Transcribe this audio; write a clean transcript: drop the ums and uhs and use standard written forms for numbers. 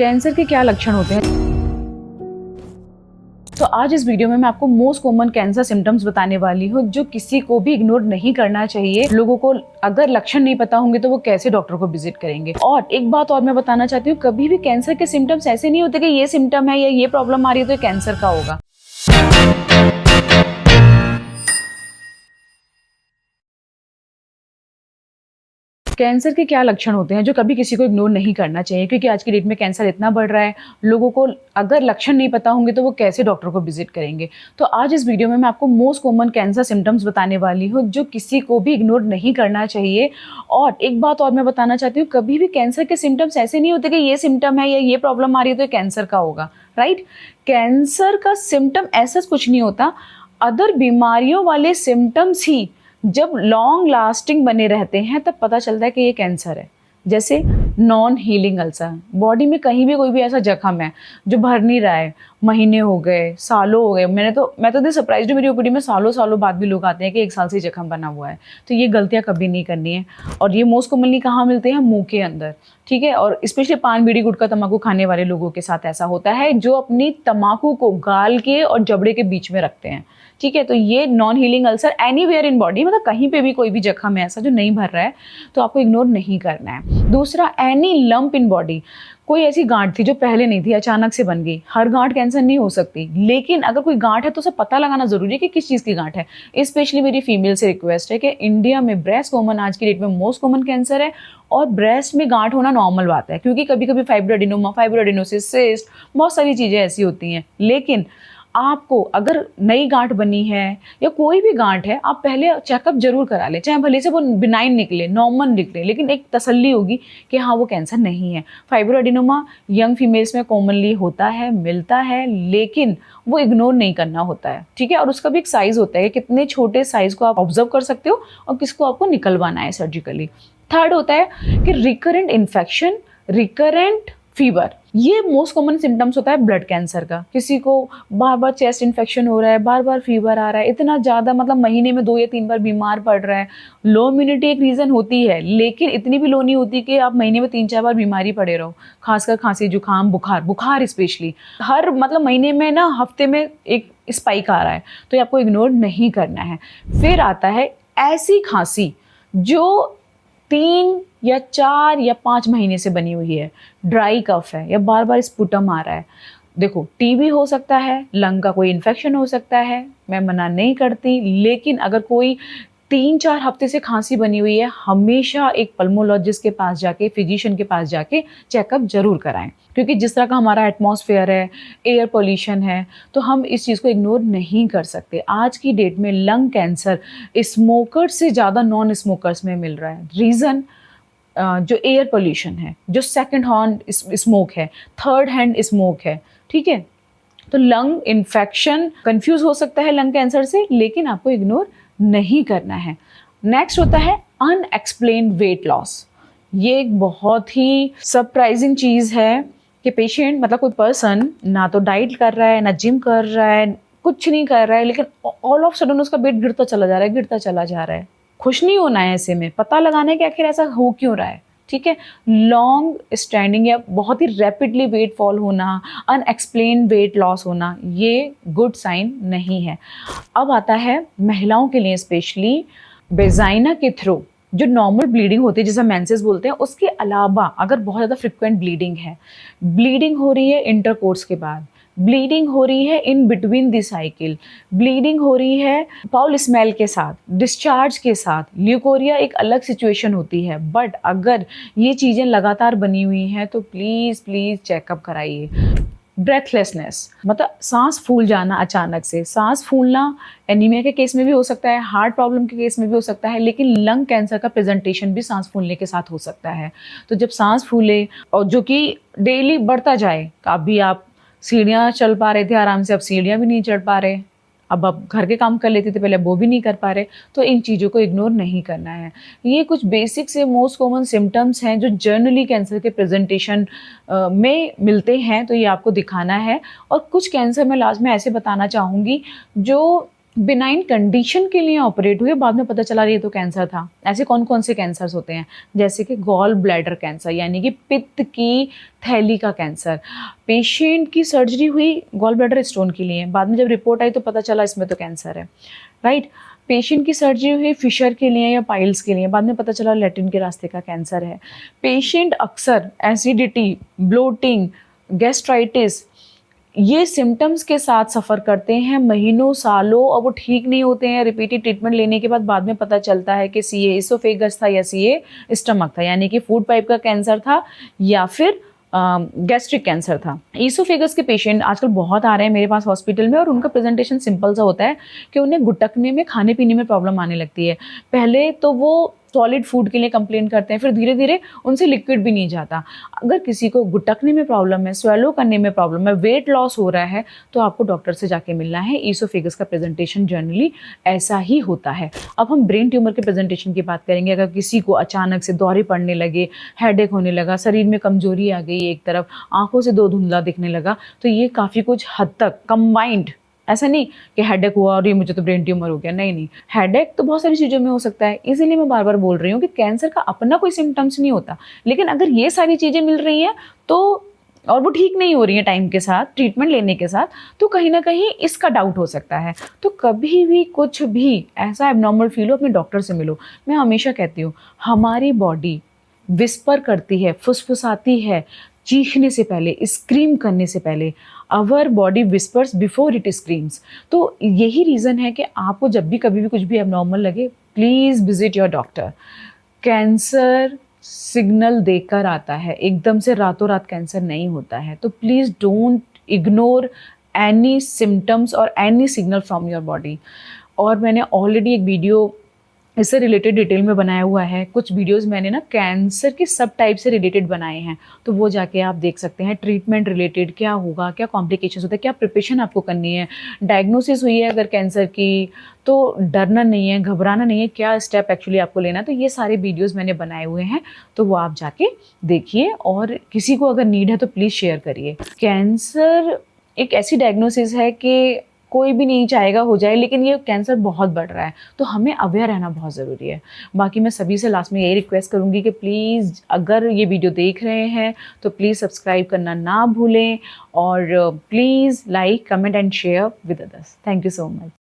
Cancer के क्या लक्षण होते हैं? तो आज इस वीडियो में मैं आपको मोस्ट कॉमन कैंसर सिम्टम्स बताने वाली हूँ जो किसी को भी इग्नोर नहीं करना चाहिए। लोगों को अगर लक्षण नहीं पता होंगे तो वो कैसे डॉक्टर को विजिट करेंगे। और एक बात और मैं बताना चाहती हूँ, कभी भी कैंसर के सिम्टम्स ऐसे नहीं होते कि ये सिम्टम है या ये प्रॉब्लम आ रही है तो ये कैंसर का होगा। कैंसर के क्या लक्षण होते हैं जो कभी किसी को इग्नोर नहीं करना चाहिए, क्योंकि आज की डेट में कैंसर इतना बढ़ रहा है। लोगों को अगर लक्षण नहीं पता होंगे तो वो कैसे डॉक्टर को विजिट करेंगे। तो आज इस वीडियो में मैं आपको मोस्ट कॉमन कैंसर सिम्टम्स बताने वाली हूँ जो किसी को भी इग्नोर नहीं करना चाहिए। और एक बात और मैं बताना चाहती हूँ, कभी भी कैंसर के सिम्टम्स ऐसे नहीं होते कि ये सिम्टम है या ये प्रॉब्लम आ रही है तो ये कैंसर का होगा, राइट। कैंसर का सिम्टम ऐसा कुछ नहीं होता, अदर बीमारियों वाले सिम्टम्स ही जब लॉन्ग लास्टिंग बने रहते हैं तब पता चलता है कि ये कैंसर है। जैसे नॉन हीलिंग अल्सर, बॉडी में कहीं भी कोई भी ऐसा जख्म है जो भर नहीं रहा है, महीने हो गए, सालों हो गए। मैं तो सरप्राइज हूँ, मेरी ओपीडी में सालों सालों बाद भी लोग आते हैं कि 1 साल से जख्म बना हुआ है। तो ये गलतियाँ कभी नहीं करनी है। और ये मोस्ट कॉमनली कहाँ मिलते हैं? मुंह के अंदर, ठीक है। और स्पेशली पान, बीड़ी, गुटखा, तम्बाकू खाने वाले लोगों के साथ ऐसा होता है, जो अपनी तम्बाकू को गाल के और जबड़े के बीच में रखते हैं, ठीक है। तो ये non healing ulcer anywhere in body, मतलब कहीं पे भी कोई भी जख्म है ऐसा जो नहीं भर रहा है तो आपको इग्नोर नहीं करना है। दूसरा, एनी लंप इन बॉडी, कोई ऐसी गांठ थी जो पहले नहीं थी, अचानक से बन गई। हर गांठ कैंसर नहीं हो सकती, लेकिन अगर कोई गांठ है तो उसे पता लगाना जरूरी है कि किस चीज़ की गांठ है। स्पेशली मेरी फीमेल से रिक्वेस्ट है कि इंडिया में ब्रेस्ट कॉमन, आज की डेट में मोस्ट कॉमन कैंसर है। और ब्रेस्ट में गांठ होना नॉर्मल बात है, क्योंकि कभी कभी फाइब्रोएडेनोमा, फाइब्रोएडेनोसिस, सिस्ट, बहुत सारी चीज़ें ऐसी होती हैं। लेकिन आपको अगर नई गांठ बनी है या कोई भी गांठ है, आप पहले चेकअप जरूर करा लें, चाहे भले से वो बिनाइन निकले, नॉर्मल निकले, लेकिन एक तसल्ली होगी कि हाँ वो कैंसर नहीं है। फाइब्रोएडेनोमा यंग फीमेल्स में कॉमनली होता है, मिलता है, लेकिन वो इग्नोर नहीं करना होता है, ठीक है। और उसका भी एक साइज होता है, कितने छोटे साइज को आप ऑब्जर्व कर सकते हो और किसको आपको निकलवाना है सर्जिकली। थर्ड होता है कि रिकरेंट इन्फेक्शन, रिकरेंट फीवर। ये मोस्ट कॉमन सिम्टम्स होता है ब्लड कैंसर का। किसी को बार बार चेस्ट इन्फेक्शन हो रहा है, बार बार फीवर आ रहा है, इतना ज़्यादा, मतलब महीने में 2 या 3 बार बीमार पड़ रहा है। लो इम्यूनिटी एक रीज़न होती है, लेकिन इतनी भी लो नहीं होती कि आप महीने में 3-4 बार बीमारी पड़े रहो। खासकर खांसी, जुकाम, बुखार स्पेशली हर मतलब महीने में ना, हफ्ते में एक स्पाइक आ रहा है, तो ये आपको इग्नोर नहीं करना है। फिर आता है ऐसी खांसी जो 3 या 4 या 5 महीने से बनी हुई है, ड्राई कफ है या बार बार स्पुटम आ रहा है। देखो, टीबी हो सकता है, लंग का कोई इन्फेक्शन हो सकता है, मैं मना नहीं करती, लेकिन अगर कोई 3-4 हफ्ते से खांसी बनी हुई है, हमेशा एक पल्मोलॉजिस्ट के पास जाके, फिजिशियन के पास जाके चेकअप जरूर कराएं। क्योंकि जिस तरह का हमारा एटमॉस्फेयर है, एयर पोल्यूशन है, तो हम इस चीज़ को इग्नोर नहीं कर सकते। आज की डेट में लंग कैंसर स्मोकर्स से ज़्यादा नॉन स्मोकर्स में मिल रहा है। रीज़न जो एयर पोल्यूशन है, जो सेकंड हैंड स्मोक है, थर्ड हैंड स्मोक है, ठीक है। तो लंग इन्फेक्शन, कंफ्यूज हो सकता है लंग कैंसर से, लेकिन आपको इग्नोर नहीं करना है। नेक्स्ट होता है अनएक्सप्लेन्ड वेट लॉस। ये एक बहुत ही सरप्राइजिंग चीज़ है कि पेशेंट, मतलब कोई पर्सन ना तो डाइट कर रहा है, ना जिम कर रहा है, कुछ नहीं कर रहा है, लेकिन ऑल ऑफ सडन उसका वेट गिरता चला जा रहा है, गिरता चला जा रहा है। खुश नहीं होना है, ऐसे में पता लगाना है कि आखिर ऐसा हो क्यों रहा है, ठीक है। लॉन्ग स्टैंडिंग या बहुत ही रैपिडली वेट फॉल होना, अनएक्सप्लेन वेट लॉस होना, ये गुड साइन नहीं है। अब आता है महिलाओं के लिए स्पेशली वेजाइना के थ्रू जो नॉर्मल ब्लीडिंग होती है, जिसे मेंसेस बोलते हैं, उसके अलावा अगर बहुत ज़्यादा फ्रिक्वेंट ब्लीडिंग है, ब्लीडिंग हो रही है इंटरकोर्स के बाद, ब्लीडिंग हो रही है in between the cycle, bleeding हो रही है फाउल स्मेल के साथ, डिस्चार्ज के साथ, ल्यूकोरिया एक अलग सिचुएशन होती है। बट अगर ये चीज़ें लगातार बनी हुई हैं तो प्लीज़ प्लीज़ चेकअप कराइए। ब्रेथलेसनेस, मतलब सांस फूल जाना अचानक से, सांस फूलना एनीमिया के केस में भी हो सकता है, हार्ट प्रॉब्लम के केस में भी हो सकता है, लेकिन लंग कैंसर का प्रेजेंटेशन भी सांस फूलने के साथ हो सकता है। तो जब सांस फूले और जो कि डेली बढ़ता जाए, अभी आप सीढ़ियाँ चल पा रहे थे आराम से, अब सीढ़ियाँ भी नहीं चढ़ पा रहे, अब आप घर के काम कर लेते थे पहले, वो भी नहीं कर पा रहे, तो इन चीज़ों को इग्नोर नहीं करना है। ये कुछ बेसिक से मोस्ट कॉमन सिम्टम्स हैं जो जनरली कैंसर के प्रेजेंटेशन में मिलते हैं, तो ये आपको दिखाना है। और कुछ कैंसर मैं लास्ट में ऐसे बताना चाहूँगी जो बिनाइन कंडीशन के लिए ऑपरेट हुए, बाद में पता चला ये तो कैंसर था। ऐसे कौन कौन से कैंसर्स होते हैं, जैसे कि गॉल ब्लैडर कैंसर यानी कि पित्त की थैली का कैंसर। पेशेंट की सर्जरी हुई गॉल ब्लैडर स्टोन के लिए, बाद में जब रिपोर्ट आई तो पता चला इसमें तो कैंसर है, राइट। पेशेंट की सर्जरी हुई फिशर के लिए या पाइल्स के लिए, बाद में पता चला लैट्रिन के रास्ते का कैंसर है। पेशेंट अक्सर एसिडिटी, ब्लोटिंग, गैस्ट्राइटिस ये सिम्टम्स के साथ सफ़र करते हैं महीनों सालों, और वो ठीक नहीं होते हैं। रिपीटेड ट्रीटमेंट लेने के बाद में पता चलता है कि सीए इसोफेगस था या सीए स्टमक था, यानी कि फूड पाइप का कैंसर था या फिर गैस्ट्रिक कैंसर था। ईसोफेगस के पेशेंट आजकल बहुत आ रहे हैं मेरे पास हॉस्पिटल में, और उनका प्रेजेंटेशन सिंपल सा होता है कि उन्हें गुटकने में, खाने पीने में प्रॉब्लम आने लगती है। पहले तो वो सॉलिड फूड के लिए कंप्लेन करते हैं, फिर धीरे धीरे उनसे लिक्विड भी नहीं जाता। अगर किसी को गुटकने में प्रॉब्लम है, स्वेलो करने में प्रॉब्लम है, वेट लॉस हो रहा है, तो आपको डॉक्टर से जाके मिलना है। ईसोफेगस का प्रेजेंटेशन जनरली ऐसा ही होता है। अब हम ब्रेन ट्यूमर के प्रेजेंटेशन की बात करेंगे। अगर किसी को अचानक से दौरे पड़ने लगे, हेडेक होने लगा, शरीर में कमजोरी आ गई एक तरफ, आंखों से दो धुंधला दिखने लगा, तो ये काफ़ी कुछ हद तक कंबाइंड, ऐसा नहीं कि हेडेक हुआ और ये मुझे तो ब्रेन ट्यूमर हो गया, नहीं नहीं, हेडेक तो बहुत सारी चीज़ों में हो सकता है। इसीलिए मैं बार बार बोल रही हूँ कि कैंसर का अपना कोई सिम्टम्स नहीं होता, लेकिन अगर ये सारी चीज़ें मिल रही हैं तो, और वो ठीक नहीं हो रही है टाइम के साथ, ट्रीटमेंट लेने के साथ, तो कहीं ना कहीं इसका डाउट हो सकता है। तो कभी भी कुछ भी ऐसा एबनॉर्मल फील हो, अपने डॉक्टर से मिलो। मैं हमेशा कहती हूँ, हमारी बॉडी विस्पर करती है, फुसफुसाती है चीखने से पहले, स्क्रीम करने से पहले। Our body whispers before it screams. तो यही रीज़न है कि आपको जब भी कभी भी कुछ भी एबनॉर्मल लगे, please visit your doctor. Cancer signal देकर आता है, एकदम से रातों रात कैंसर नहीं होता है। तो please don't ignore any symptoms और any signal from your body. और मैंने ऑलरेडी एक वीडियो इससे रिलेटेड डिटेल में बनाया हुआ है। कुछ वीडियोस मैंने ना कैंसर के सब टाइप से रिलेटेड बनाए हैं, तो वो जाके आप देख सकते हैं। ट्रीटमेंट रिलेटेड क्या होगा, क्या कॉम्प्लिकेशंस होता है, क्या प्रिपरेशन आपको करनी है, डायग्नोसिस हुई है अगर कैंसर की तो डरना नहीं है, घबराना नहीं है, क्या स्टेप एक्चुअली आपको लेना है, तो ये सारे वीडियोस मैंने बनाए हुए हैं, तो वो आप जाके देखिए। और किसी को अगर नीड है तो प्लीज़ शेयर करिए। कैंसर एक ऐसी डायग्नोसिस है कि कोई भी नहीं चाहेगा हो जाए, लेकिन ये कैंसर बहुत बढ़ रहा है, तो हमें अवेयर रहना बहुत ज़रूरी है। बाकी मैं सभी से लास्ट में यही रिक्वेस्ट करूँगी कि प्लीज़ अगर ये वीडियो देख रहे हैं तो प्लीज़ सब्सक्राइब करना ना भूलें, और please like, comment and share with others. Thank you so much.